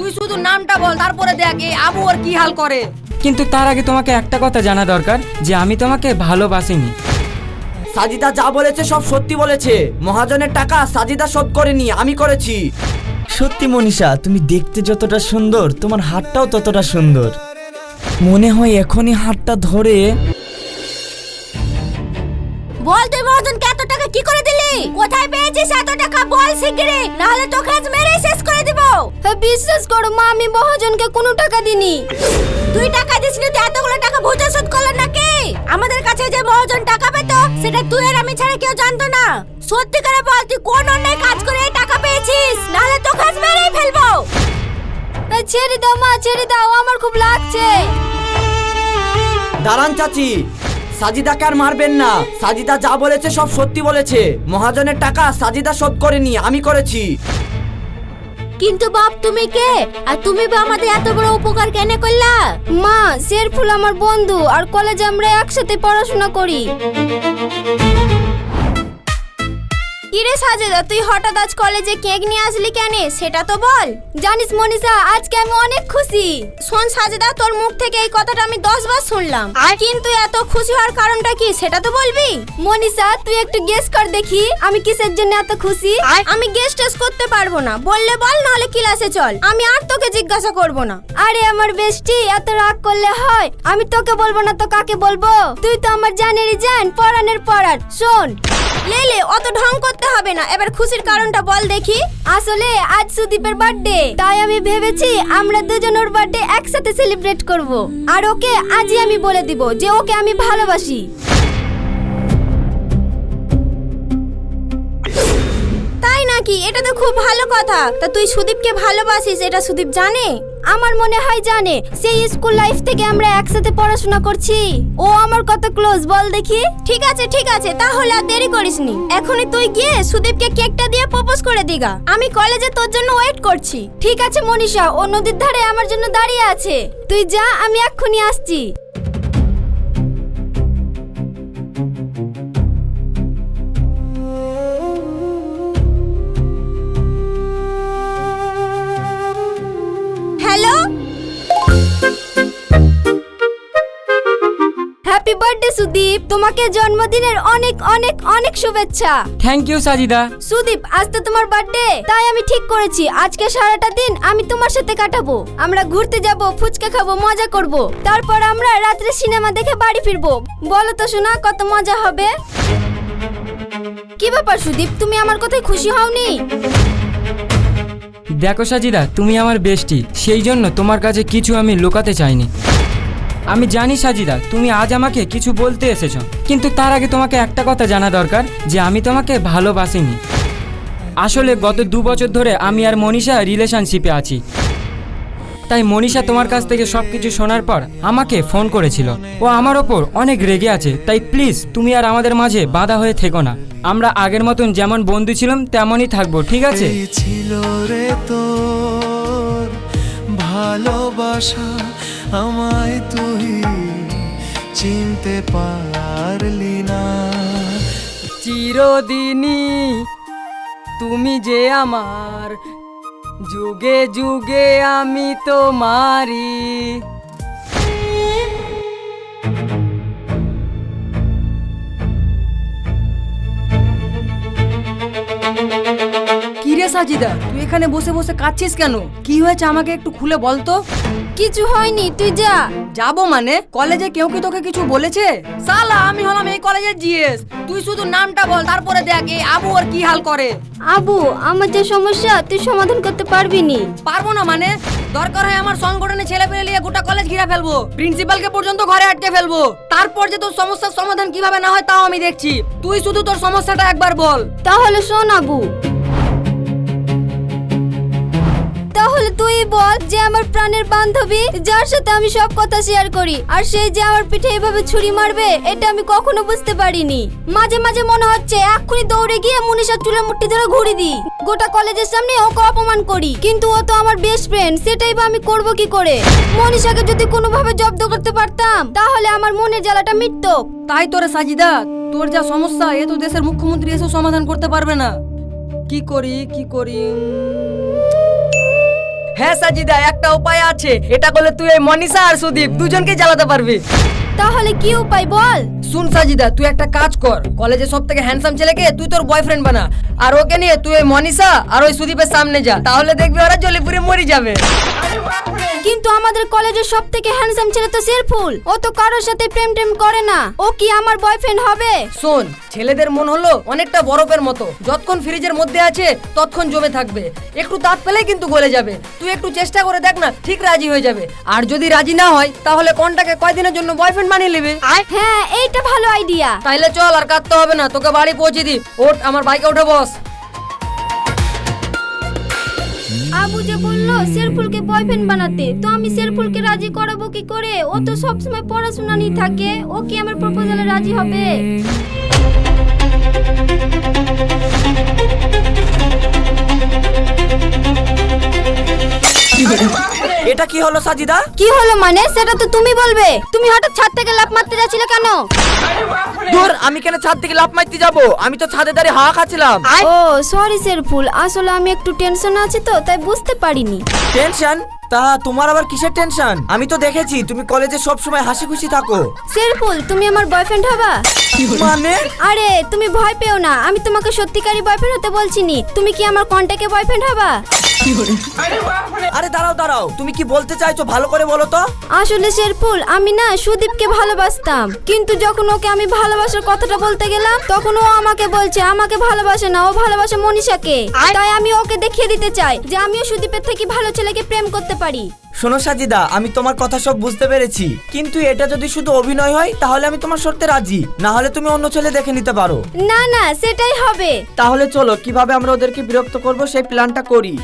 তুই শুধু নামটা বল, তারপরে দেখ এই আবু ওর কি হাল করে। কিন্তু তার আগে তোমাকে একটা কথা জানা দরকার যে আমি তোমাকে ভালোবাসিনি। সাজিদা যা বলেছে সব সত্যি বলেছে। মহাজনের টাকা সাজিদা শোধ করেনি, আমি করেছি। সত্যি মনীষা, তুমি দেখতে যতটা সুন্দর তোমার হাতটাও ততটা সুন্দর। মনে হয় এখনই হাতটা ধরে। বল তুই মহাজনকে এত টাকা কি করে দিলি? কোথায় পেয়েছিস এত টাকা? বল শিগগিরই, না হলে তোকে আজ মেরেই শেষ করে দিব। বিশ্বাস করো মা, আমি মহাজনকে কোনো টাকা দিইনি। তুই টাকা দিসনি তো এতগুলো টাকা ভূতে শোধ করলো নাকি? আমাদের কাছে যে মহাজন টাকা পেতো সেটা তুই আর আমি ছাড়া কেউ জানতো না। সত্যি করে বল তুই কোন অন্যায় কাজ করে এই টাকা পেয়েছিস, না হলে তোকে আজ মেরেই ফেলবো। ছেড়ে দাও মা, ছেড়ে দাও, আমার খুব লাগছে। দাঁড়ান চাচি, সাজিদাকে আর মারবেন না। সাজিদা যা বলেছে সব সত্যি বলেছে। মহাজনের টাকা সাজিদা শোধ করেনি, আমি করেছি। কিন্তু বাপ তুমি কে, আর তুমি বা আমাদের এত বড় উপকার কেন করলা? মা, শেরফুল আমার বন্ধু, আর কলেজে আমরা একসাথে পড়াশোনা করি। কিরে সাজেদা, তুই হঠাৎ আজ কলেজে কেক নিয়ে আসলি কেন সেটা তো বল। জানিস মনীষা, আজকে আমি অনেক খুশি। শোন সাজেদা, তোর মুখ থেকে এই কথাটা আমি 10 বার শুনলাম, কিন্তু এত খুশি হওয়ার কারণটা কি সেটা তো বলবি। মনীষা, তুই একটু গেস কর দেখি আমি কিসের জন্য এত খুশি। আমি গেস টেস করতে পারবো না, বললে বল, নাহলে ক্লাসে চল, আমি আর তোকে জিজ্ঞাসা করব না। আরে আমার বেস্টি, এত রাগ করলে হয়? আমি তোকে বলবো না তো কাকে বলবো? তুই তো আমার জানেরই জান, পরাণের পরাণ। শোন লেলে, অত ঢং করতে হবে না, এবার খুশির কারণটা বল দেখি। আসলে আজ সুদীপের বার্থডে, তাই আমি ভেবেছি আমরা দুজন ওর বার্থডে একসাথে সেলিব্রেট করব। আর ওকে আজই আমি বলে দিব যে ওকে আমি ভালোবাসি। তাই নাকি? এটা তো খুব ভালো কথা। তা তুই সুদীপকে ভালোবাসিস এটা সুদীপ জানে? আমার মনে হয় জানে, সেই স্কুল লাইফ থেকে আমরা একসাথে পড়াশোনা করছি। ও আমার কত ক্লোজ বল দেখি। ঠিক আছে ঠিক আছে, তাহলে আর দেরি করিসনি, এখনই তুই গিয়ে সুদীপকে কেকটা দিয়ে প্রপোজ করে দিগা। আমি কলেজে তোর জন্য ওয়েট করছি। ঠিক আছে মনীষা, ও নদীর ধারে আমার জন্য দাঁড়িয়ে আছে, তুই যা, আমি এক্ষুনি আসছি। হ্যালো, হ্যাপি বার্থডে সুদীপ, তোমাকে জন্মদিনের অনেক অনেক অনেক শুভেচ্ছা। Thank you Sajida. সুদীপ, আজ তো তোমার বার্থডে, তাই আমি ঠিক করেছি আজকে সারাটা দিন আমি তোমার সাথে কাটাবো। আমরা ঘুরতে যাব, ফুচকা খাবো, মজা করব, তারপর আমরা রাত্রে সিনেমা দেখে বাড়ি ফিরবো। বলো তো শোনা, কত মজা হবে? কি ব্যাপার সুদীপ, তুমি আমার কথায় খুশি হওনি? দেখো সাজিদা, তুমি আমার বেস্টি, সেই জন্য তোমার কাছে কিছু আমি লুকাতে চাইনি। আমি জানি সাজিদা তুমি আজ আমাকে কিছু বলতে এসেছো, কিন্তু তার আগে তোমাকে একটা কথা জানা দরকার যে আমি তোমাকে ভালোবাসিনি। আসলে গত 2 বছর ধরে আমি আর মনীষা রিলেশনশিপে আছি। তাই মনীষা তোমার কাছ থেকে সব কিছু শোনার পর আমাকে ফোন করেছিল। ও আমার ওপর অনেক রেগে আছে, তাই প্লিজ তুমি আর আমাদের মাঝে বাধা হয়ে থেকো না। আমরা আগের মতন যেমন বন্ধু ছিলাম তেমনই থাকবো, ঠিক আছে? ছিল রে তোর ভালোবাসা, আমায় তুই চিনতে পারলি না। চিরদিনই তুমি যে আমার, যুগে যুগে আমি তোমারি। কিরে সাজিদা, তুই এখানে বসে বসে কাঁদছিস কেন? কি হয়েছে আমাকে একটু খুলে বল তো। কিছু হয়নি, তুই যা। যাবো মানে? কলেজে কেউ কি তোকে কিছু বলেছে? সালা, আমি হলাম এই কলেজের জিএস। তুই শুধু নামটা বল, তারপরে দেখ এই আবু ওর কি হাল করে। আবু, আমার যে সমস্যা তুই সমাধান করতে পারবি নি। পারবো না মানে? দরকার হয় আমার সংগঠনে ছেলে পেলে নিয়ে গোটা কলেজ ঘিরে ফেলবো, প্রিন্সিপালকে পর্যন্ত ঘরে আটকে ফেলবো। তারপর যে তোর সমস্যার সমাধান কিভাবে না হয় তাও আমি দেখছি। তুই শুধু তোর সমস্যাটা একবার বল। তাহলে শোন আবু, তাহলে তুই বল যে আমার প্রাণের বান্ধবী, যার সাথে আমি সব কথা শেয়ার করি, আর সেই যে আমার পিঠে এভাবে ছুরি মারবে এটা আমি কখনো বুঝতে পারিনি। মাঝে মাঝে মনে হচ্ছে এক্ষুনি দৌড়ে গিয়ে মনীষার চুলের মুঠি ধরে ঘুরি দিই, গোটা কলেজের সামনে ওকে অপমান করি। কিন্তু ও তো আমার বেস্ট ফ্রেন্ড, সেটাই বা আমি করব কি করে? মনীষাকে যদি কোনোভাবে জব্দ করতে পারতাম তাহলে আমার মনের জ্বালাটা মিটতো। তাই তোরে সাজিদা, তোর যা সমস্যা এ তো দেশের মুখ্যমন্ত্রী এসেও সমাধান করতে পারবে না। কি করি কি করি? হ্যাঁ সাজিদা, একটা উপায় আছে। এটা করলে তুই এই মনীষা আর সুদীপ দুজনকে জ্বালাতে পারবি। তাহলে কি উপায় বল? শুন সাজিদা, তুই একটা কাজ কর, কলেজে সব থেকে হ্যান্ডসাম ছেলেকে তুই তোর বয়ফ্রেন্ড বানা, আর ওকে নিয়ে তুই ওই মনীষা আর ওই সুদীপের সামনে যা, তাহলে দেখবি ওরা জ্বলে পুড়ে মরে যাবে। কিন্তু আমাদের কলেজের সব থেকে হ্যান্ডসাম ছেলে তো শেরফুল, ও তো কারোর সাথে প্রেম টেম করে না, ও কি আমার বয়ফ্রেন্ড হবে? শোন, ছেলেদের মন হলো অনেকটা বরফের মতো, যতক্ষণ ফ্রিজের মধ্যে আছে ততক্ষণ জমে থাকবে, একটু তাপ পেলেই কিন্তু গলে যাবে। তুই একটু চেষ্টা করে দেখ না, ঠিক রাজি হয়ে যাবে। আর যদি রাজি না হয় তাহলে কোনটাকে কয়দিনের জন্য বয়ফ্রেন্ড বানিয়ে নেবে। হ্যাঁ, এইটা ভালো আইডিয়া। তাইলে চল, আর কাঁদতে হবে না, তোকে বাড়ি পৌঁছে দি। ওঠ, আমার বাইকে উঠে বস। আবু যে বললো শেরফুলকে বয়ফ্রেন্ড বানাতে, তো আমি শেরফুলকে রাজি করাবো কি করে? ও তো সবসময় পড়াশোনা নিয়ে থাকে, ও কি আমার প্রপোজালে রাজি হবে? এটা কি হলো সাজিদা? কি হলো মানে? সেটা তো তুমি বলবে। তুমি হঠাৎ ছাদ থেকে লাফ মারতে যাচ্ছিলে কেন? দূর, আমি কেন ছাদ থেকে লাফ মারতে যাব? আমি তো ছাদে দাঁড়িয়ে হাওয়া খাচ্ছিলাম। ও সরি শেরফুল, আসলে আমি একটু টেনশন আছি তো তাই বুঝতে পারিনি। টেনশন? তা তোমার আবার কিসের টেনশন? আমি তো দেখেছি তুমি কলেজে সব সময় হাসি খুশি থাকো। শেরফুল, তুমি আমার বয়ফ্রেন্ড হবা? মানে? আরে তুমি ভয় পেও না, আমি তোমাকে সত্যিকারী বয়ফ্রেন্ড হতে বলছিনি। তুমি কি আমার কন্টাক্টে বয়ফ্রেন্ড হবা? আরে দাঁড়াও দাঁড়াও, তুমি কি বলতে চাইছো ভালো করে বলো তো। আসলে শেরফুল, আমি না সুদীপকে ভালোবাসতাম, কিন্তু যখন ওকে আমি ভালোবাসার কথাটা বলতে গেলাম তখন ও আমাকে বলছে আমাকে ভালোবাসে না, ও ভালোবাসে মনীষাকে। তাই আমি ওকে দেখিয়ে দিতে চাই যে আমিও সুদীপের থেকে ভালো ছেলেকে প্রেম করতে পারি। শোনো সাজিদা, আমি তোমার কথা সব বুঝতে পেরেছি, কিন্তু এটা যদি শুধু অভিনয় হয় তাহলে আমি তোমার শর্তে রাজি, না হলে তুমি অন্য ছেলে দেখে নিতে পারো। না না, সেটাই হবে। তাহলে চলো, কিভাবে আমরা ওদেরকে বিরক্ত করব সেই প্ল্যানটা করি।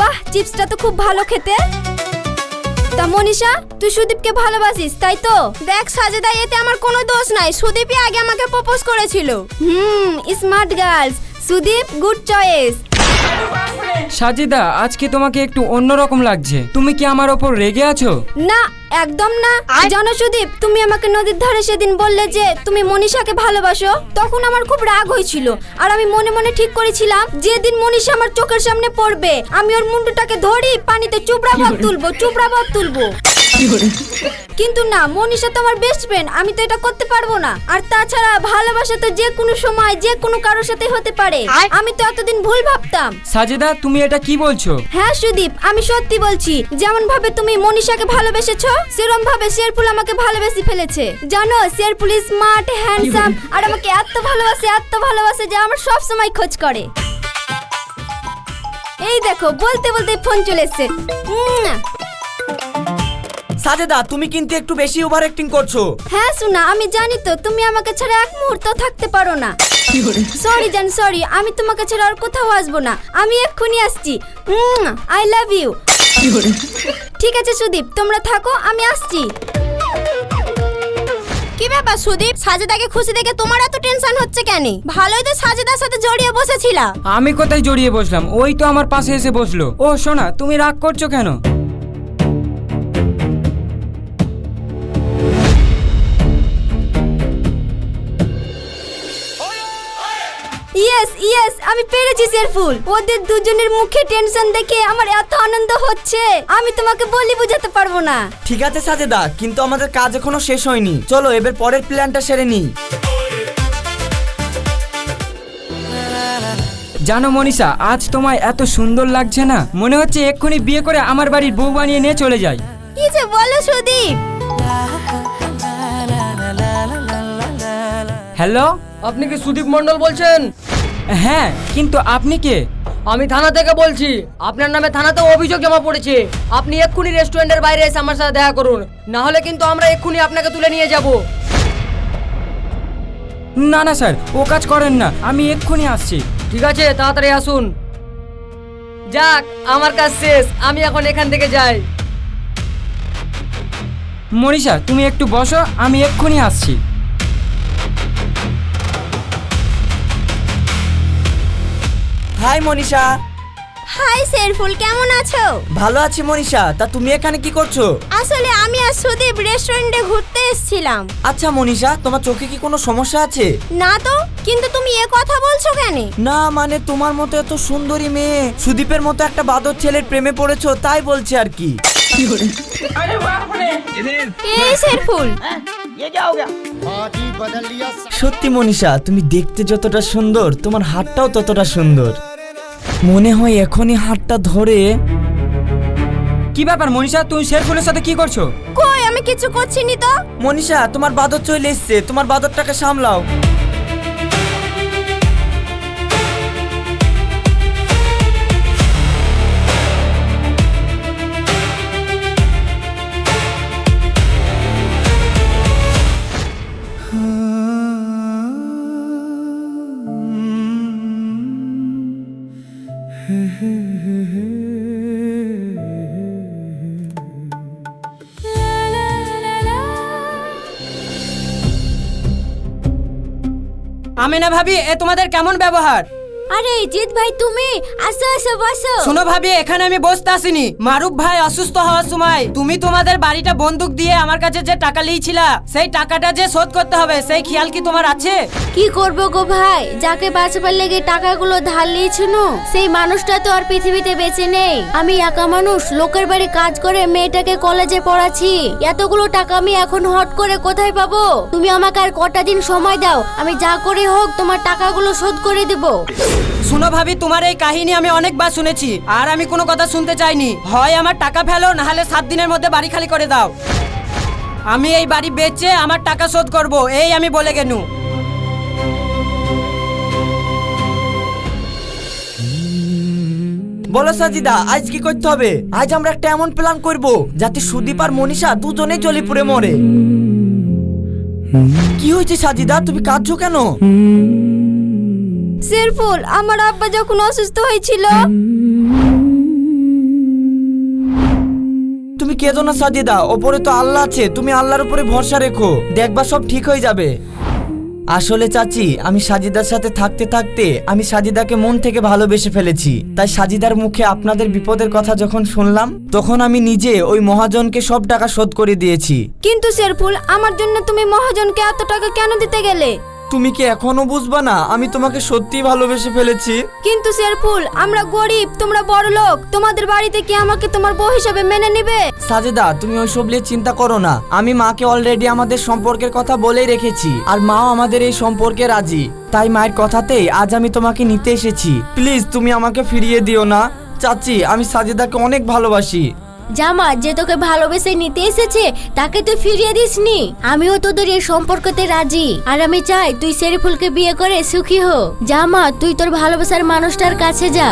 বাহ, চিপসটা তো খুব ভালো খেতে। তা মনীষা, তুই সুদীপকে ভালোবাসিস তাই তো? দেখ সাজেদা, এতে আমার কোনো দোষ নাই, সুদীপই আগে আমাকে প্রপোজ করেছিল। Smart girls, Sudip good choice. Sajida, আজকে তোমাকে একটু অন্যরকম লাগছে, তুমি কি আমার ওপর রেগে আছো? না, একদম না। জানো সুদীপ, তুমি আমাকে নদীর ধারে সেদিন বললে যে তুমি মনীষাকে ভালোবাসো, তখন আমার খুব রাগ হয়েছিল, আর আমি মনে মনে ঠিক করেছিলাম যেদিন মনীষা আমার চোখের সামনে পড়বে আমি ওর মুন্ডুটাকে ধরি পানিতে চুবড়া ভাব তুলবো। কিন্তু না, মনীষা তো আমার বেস্ট ফ্রেন্ড, আমি তো এটা করতে পারবো না। আর তাছাড়া ভালোবাসা তো যে কোনো সময় যে কোনো কারোর সাথে হতে পারে, আমি তো এতদিন ভুল ভাবতাম। সাজিদা, তুমি এটা কি বলছো? হ্যাঁ সুদীপ, আমি সত্যি বলছি, যেমন ভাবে তুমি মনীষাকে ভালোবেসেছো সেরকম ভাবে শেরফুল আমাকে ভালোবেসে ফেলেছে। জানো, শেরফুল স্মার্ট, হ্যান্ডসাম, আর আমাকে এত ভালোবাসে যে আমার সব সময় খোঁজ করে। এই দেখো, বলতে বলতে ফোন চলে এসেছে। সাজেদা, তুমি কিন্তু একটু বেশি ওভার অ্যাক্টিং করছো। হ্যাঁ সোনা, আমি জানি তো তুমি আমাকে ছাড়া এক মুহূর্ত থাকতে পারো না। সরি জান, সরি, আমি তোমাকে ছাড়া আর কোথাও আসবো না, আমি এক্ষুনি আসছি। I love you. ঠিক আছে সুদীপ, তোমরা থাকো, আমি আসছি। কি ব্যাপার সুদীপ, সাজেদাকে খুশি দেখে তোমার এত টেনশন হচ্ছে কেন? ভালোই তো সাজেদার সাথে জড়িয়ে বসেছিলা। আমি কোথায় জড়িয়ে বসলাম, ওই তো আমার পাশে এসে বসলো। ও সোনা, তুমি রাগ করছো কেন? ইয়েস, আমি পেরেছি শেরফুল। ওদের দুজনের মুখে টেনশন দেখে আমার এত আনন্দ হচ্ছে, আমি তোমাকে বলি বোঝাতে পারবো না। ঠিক আছে সাজেদা, কিন্তু আমাদের কাজ এখনো শেষ হয়নি, চলো এবার পরের প্ল্যানটা সেরে নিই। জানো মনীষা, আজ তোমায় এত সুন্দর লাগছে না, মনে হচ্ছে এক্ষুনি বিয়ে করে আমার বাড়ির বউ বানিয়ে নিয়ে চলে যাই। কি যে বলো সুদীপ। হ্যালো, আপনি কি সুদীপ মণ্ডল বলছেন? হ্যাঁ, কিন্তু আপনি কে? আমি থানা থেকে বলছি, আপনার নামে থানাতে অভিযোগ জমা পড়েছে। আপনি এক্ষুনি রেস্টুরেন্টের বাইরে এসে আমার সাথে দেখা করুন, না হলে কিন্তু আমরা এক্ষুনি আপনাকে তুলে নিয়ে যাব। না না স্যার, ও কাজ করেন না, আমি এক্ষুনি আসছি। ঠিক আছে, তাড়াতাড়ি আসুন। যাক, আমার কাজ শেষ, আমি এখন এখান থেকে যাই। মনীষা, তুমি একটু বসো, আমি এক্ষুনি আসছি। হাই মনীষা। হাই শেরফুল, কেমন আছো? ভালো আছি মনীষা, তা তুমি এখানে কি করছো? আসলে আমি আর সুদীপ রেস্টুরেন্টে ঘুরতে এসেছিলাম। আচ্ছা মনীষা, তোমার চোখে কি কোনো সমস্যা আছে? না তো, কিন্তু তুমি এ কথা বলছো কেন? না মানে তোমার মতো এত সুন্দরী মেয়ে সুদীপের মতো একটা বাদর ছেলের প্রেমে পড়েছো তাই বলছি আর কি। এই শেরফুল, সত্যি মনীষা, তুমি দেখতে যতটা সুন্দর তোমার হাতটাও ততটা সুন্দর। মনে হয় এখনই হাতটা ধরে। কি ব্যাপার মনীষা, তুমি শেরফুলের সাথে কি করছো? কই আমি কিছু করছি নি তো। মনীষা, তোমার বাদর চলে এসছে, তোমার বাদরটাকে সামলাও। আমিনা ভাবি, এ তোমাদের কেমন ব্যবহার? আরে জিৎ ভাই, তুমি আসো আসো বসো। শোনো ভাবি, এখানে আমি বসতে আসিনি। মারুফ ভাই অসুস্থ হওয়ার সময় তুমি তোমাদের বাড়িটা বন্দুক দিয়ে আমার কাছে যে টাকা নিয়েছিলা, সেই টাকাটা যে শোধ করতে হবে, সেই খেয়াল কি তোমার আছে? কি করব গো ভাই, যাকে বাঁচাবার লেগে টাকাগুলো ধার নিয়েছিল সেই মানুষটা তো আর পৃথিবীতে বেঁচে নেই। আমি একা মানুষ, লোকের বাড়ি কাজ করে মেয়েটাকে কলেজে পড়াচ্ছি। এতগুলো টাকা আমি এখন হট করে কোথায় পাবো? তুমি আমাকে আর কটা দিন সময় দাও, আমি যা করে হোক তোমার টাকাগুলো শোধ করে দেবো। শোনো ভাবি, তোমার এই কাহিনী আমি অনেকবার শুনেছি, আর আমি কোনো কথা শুনতে চাইনি। হয় আমার টাকা ফেলো, নাহলে 7 দিনের মধ্যে বাড়ি খালি করে দাও। আমি এই বাড়ি বেচে আমার টাকা শোধ করব, এই আমি বলে গেনু। বলো সাজিদা, আজ কি করতে হবে? আজ আমরা একটা এমন প্ল্যান করব যাতে সুদীপ আর মনীষা দুজনেই জলে পুড়ে মরে। কি হয়েছে সাজিদা, তুমি কাঁদছো কেন? শেরফুল, আমার আব্বা যখন অসুস্থ হয়েছিল। তুমি কেঁদো না সাজিদা, ওপরে তো আল্লাহ আছে, তুমি আল্লাহর উপরে ভরসা রেখো, দেখবা সব ঠিক হয়ে যাবে। আসলে চাচি, আমি সাজিদার সাথে থাকতে থাকতে আমি সাজিদাকে মন থেকে ভালোবেসে ফেলেছি। তাই সাজিদার মুখে আপনাদের বিপদের কথা যখন শুনলাম, তখন আমি নিজে ওই মহাজনকে সব টাকা শোধ করে দিয়েছি। কিন্তু শেরফুল, আমার জন্য তুমি মহাজনকে এত টাকা কেন দিতে গেলে? তুমি কি এখনো বুঝবা না আমি তোমাকে সত্যি ভালোবেসে ফেলেছি? কিন্তু শেরফুল, আমরা গরিব, তোমরা বড় লোক, তোমাদের বাড়িতে কি আমাকে তোমার বউ হিসেবে মেনে নেবে? সাজেদা, তুমি ওইসব নিয়ে চিন্তা করো না। আমি মাকে অলরেডি আমাদের সম্পর্কের কথা বলেই রেখেছি, আর মাও আমাদের এই সম্পর্কে রাজি। তাই মায়ের কথাতেই আজ আমি তোমাকে নিতে এসেছি। প্লিজ তুমি আমাকে ফিরিয়ে দিও না। চাচি, আমি সাজেদাকে অনেক ভালোবাসি। জামা, যে তোকে ভালোবেসে নিতে এসেছে তাকে তুই ফিরিয়ে দিসনি। আমিও তোদের এই সম্পর্কতে রাজি, আর আমি চাই তুই শেরফুলকে বিয়ে করে সুখী হো। জামা, তুই তোর ভালোবাসার মানুষটার কাছে যা।